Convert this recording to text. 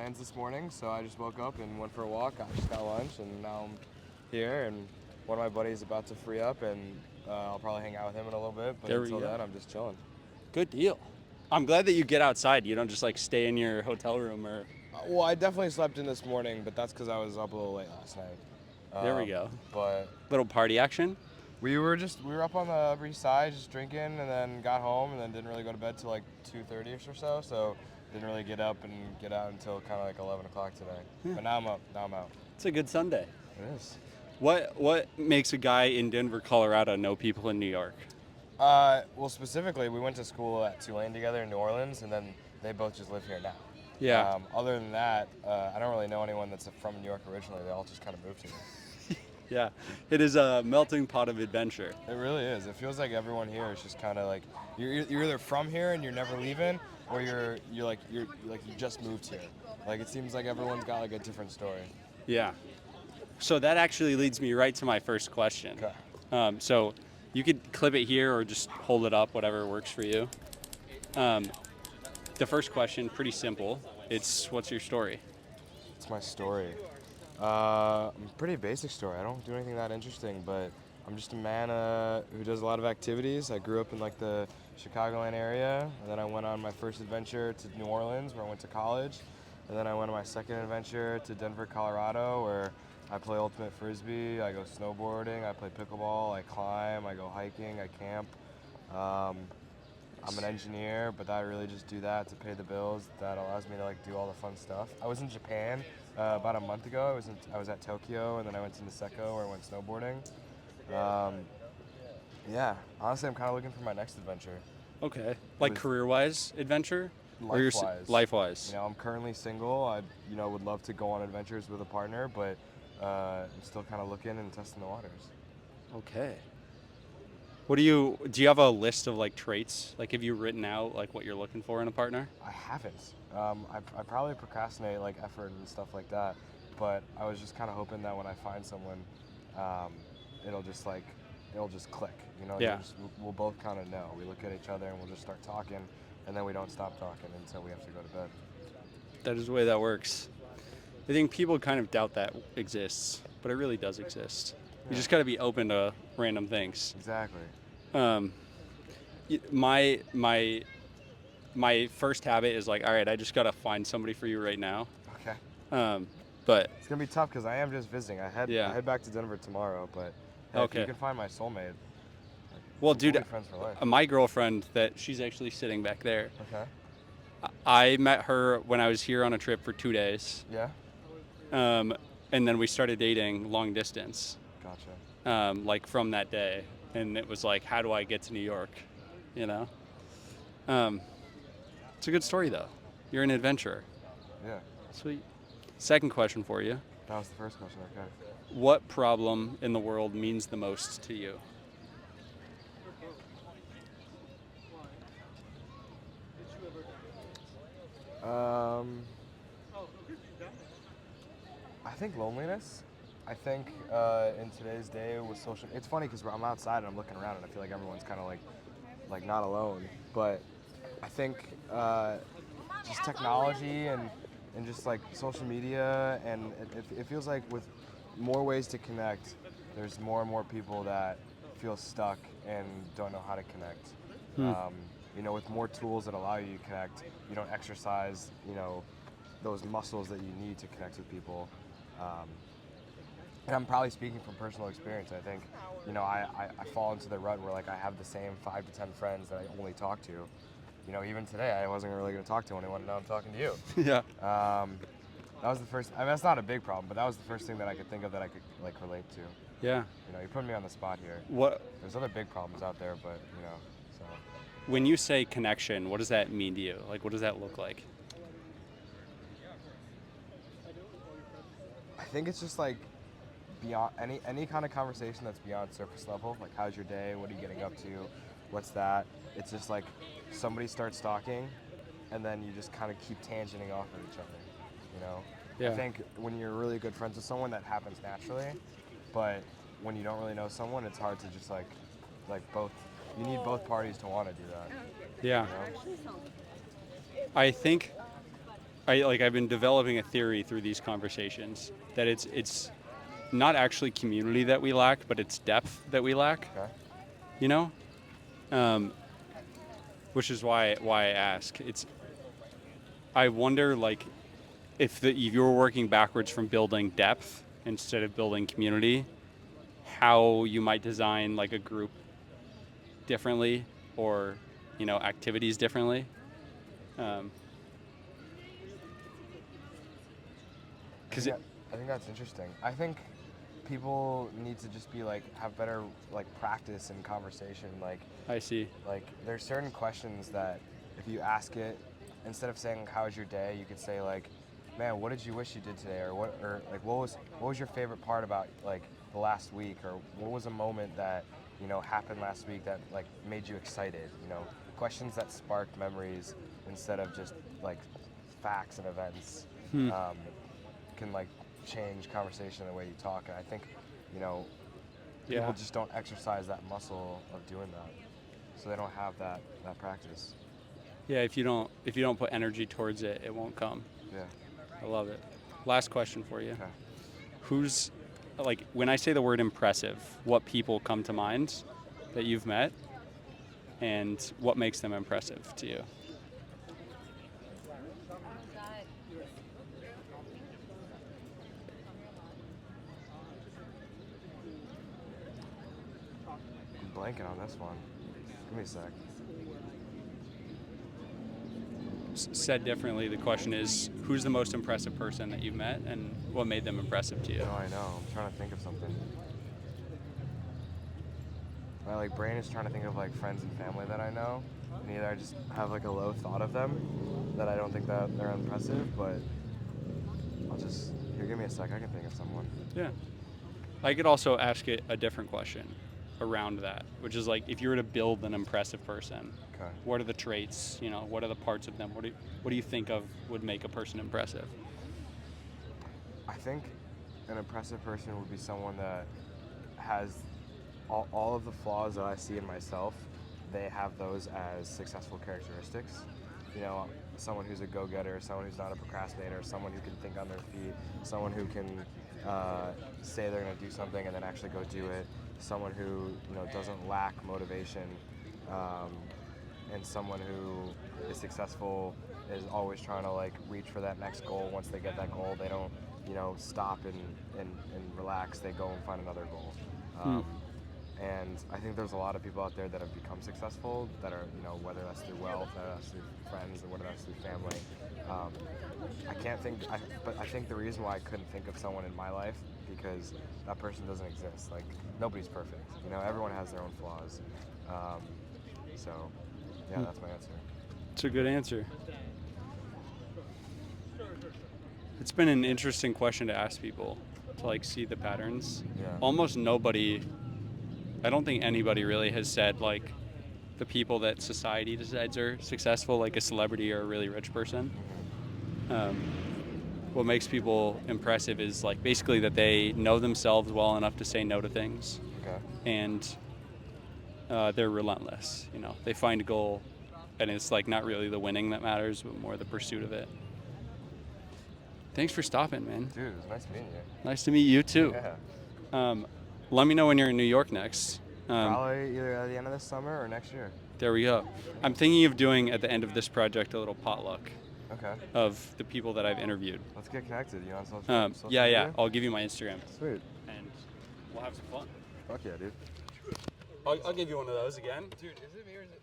plans this morning, so I just woke up and went for a walk. I just got lunch, and now I'm here. And one of my buddies is about to free up, and I'll probably hang out with him in a little bit. But until then, I'm just chilling. Good deal. I'm glad that you get outside. You don't just like stay in your hotel room or. Well, I definitely slept in this morning, but that's because I was up a little late last night. There we go. But little party action. we were up on the Upper East Side just drinking, and then got home, and then didn't really go to bed till like 2:30ish or so. So didn't really get up and get out until kind of like 11 o'clock today. Yeah. But now I'm up. Now I'm out. It's a good Sunday. It is. What makes a guy in Denver, Colorado know people in New York? Well, specifically, we went to school at Tulane together in New Orleans, and then they both just live here now. Yeah. Other than that, I don't really know anyone that's from New York originally. They all just kind of moved here. Yeah, it is a melting pot of adventure. It really is. It feels like everyone here is just kind of like you're either from here and you're never leaving, or you just moved here. Like it seems like everyone's got like a different story. Yeah. So that actually leads me right to my first question. Okay. So you could clip it here or just hold it up, whatever works for you. The first question, pretty simple. It's what's your story? It's my story. A pretty basic story. I don't do anything that interesting, but I'm just a man who does a lot of activities. I grew up in like the Chicagoland area, and then I went on my first adventure to New Orleans, where I went to college, and then I went on my second adventure to Denver, Colorado, where I play ultimate frisbee. I go snowboarding. I play pickleball. I climb. I go hiking. I camp. I'm an engineer, but I really just do that to pay the bills. That allows me to like do all the fun stuff. I was in Japan about a month ago. I was at Tokyo, and then I went to Niseko where I went snowboarding. Yeah, honestly, I'm kind of looking for my next adventure. Okay, like career-wise adventure? Life-wise. Life-wise. You know, I'm currently single. I would love to go on adventures with a partner, but I'm still kind of looking and testing the waters. Okay. Do you have a list of like traits? Like have you written out like what you're looking for in a partner? I haven't. I probably procrastinate like effort and stuff like that, but I was just kind of hoping that when I find someone, it'll just click. You know, Yeah. We'll both kind of know. We look at each other and we'll just start talking, and then we don't stop talking until we have to go to bed. That is the way that works. I think people kind of doubt that exists, but it really does exist. Yeah. You just got to be open to random things. Exactly. My first habit is like, all right, I just got to find somebody for you right now. Okay. But it's gonna be tough because I am just visiting. I head back to Denver tomorrow, but hey, okay. If you can find my soulmate. Well, we'll dude, be friends for life. my girlfriend she's actually sitting back there. Okay. I met her when I was here on a trip for 2 days. Yeah. And then we started dating long distance. Gotcha. Like from that day, and it was like, how do I get to New York? You know. It's a good story though. You're an adventurer. Yeah. Sweet. Second question for you. That was the first question. Okay. What problem in the world means the most to you? I think loneliness. I think in today's day with social, it's funny because I'm outside and I'm looking around and I feel like everyone's kind of like not alone. But I think just technology and just like social media, and it feels like with more ways to connect, there's more and more people that feel stuck and don't know how to connect. You know, with more tools that allow you to connect, you don't exercise, those muscles that you need to connect with people. And I'm probably speaking from personal experience. I think, I fall into the rut where like I have the same 5 to 10 friends that I only talk to. Even today I wasn't really going to talk to anyone, and now I'm talking to you. Yeah. That was the first. I mean, that's not a big problem, but that was the first thing that I could think of that I could like relate to. Yeah. You're putting me on the spot here. There's other big problems out there, but so. When you say connection, what does that mean to you? Like, what does that look like? I think it's just like beyond any kind of conversation that's beyond surface level. Like, how's your day? What are you getting up to? What's that? It's just like somebody starts talking, and then you just kind of keep tangenting off of each other. Yeah. I think when you're really good friends with someone, that happens naturally. But when you don't really know someone, it's hard to just like both. You need both parties to want to do that. Yeah. You know? I think I've been developing a theory through these conversations that it's not actually community that we lack, but it's depth that we lack. Okay. You know, um, which is why I ask. I wonder like if you were working backwards from building depth instead of building community, how you might design like a group differently or activities differently. Because I think that's interesting. I think people need to just be like have better like practice in conversation. I see. Like there's certain questions that if you ask it, instead of saying how's your day, you could say like, man, what did you wish you did today, or what was your favorite part about like the last week, or what was a moment that happened last week that like made you excited. Questions that spark memories instead of just like facts and events. Can like change conversation the way you talk, and I think people just don't exercise that muscle of doing that, so they don't have that practice. Yeah, if you don't put energy towards it, it won't come. Yeah. I love it. Last question for you. Okay. Who's like when I say the word impressive, what people come to mind that you've met, and what makes them impressive to you? I'm blanking on this one. Give me a sec. Said differently, the question is, who's the most impressive person that you've met, and what made them impressive to you? Oh, I know. I'm trying to think of something. My like brain is trying to think of like friends and family that I know, and either I just have like a low thought of them that I don't think that they're impressive, but here, give me a sec. I can think of someone. Yeah. I could also ask it a different question around that, which is like, if you were to build an impressive person, Okay. what are the traits? What are the parts of them? What do you think of would make a person impressive? I think an impressive person would be someone that has all of the flaws that I see in myself. They have those as successful characteristics. Someone who's a go-getter, someone who's not a procrastinator, someone who can think on their feet, someone who can say they're going to do something and then actually go do it, someone who doesn't lack motivation, and someone who is successful is always trying to like reach for that next goal. Once they get that goal, they don't stop and relax. They go and find another goal. And I think there's a lot of people out there that have become successful that are, whether that's through wealth, whether that's through friends, or whether that's through family. But I think the reason why I couldn't think of someone in my life, because that person doesn't exist. Like, nobody's perfect. Everyone has their own flaws. So, yeah, that's my answer. It's a good answer. It's been an interesting question to ask people, to like see the patterns. Yeah. Almost nobody, I don't think anybody really has said like the people that society decides are successful, like a celebrity or a really rich person. What makes people impressive is like basically that they know themselves well enough to say no to things. Okay. And they're relentless. They find a goal, and it's like not really the winning that matters, but more the pursuit of it. Thanks for stopping, man. Dude, it was nice meeting you. Nice to meet you too. Yeah. Let me know when you're in New York next. Probably either at the end of this summer or next year. There we go. I'm thinking of doing at the end of this project a little potluck Okay. of the people that I've interviewed. Let's get connected. You on social Yeah. media? I'll give you my Instagram, Sweet. and we'll have some fun. Fuck yeah, dude. I'll give you one of those again. Dude, is it me or is it?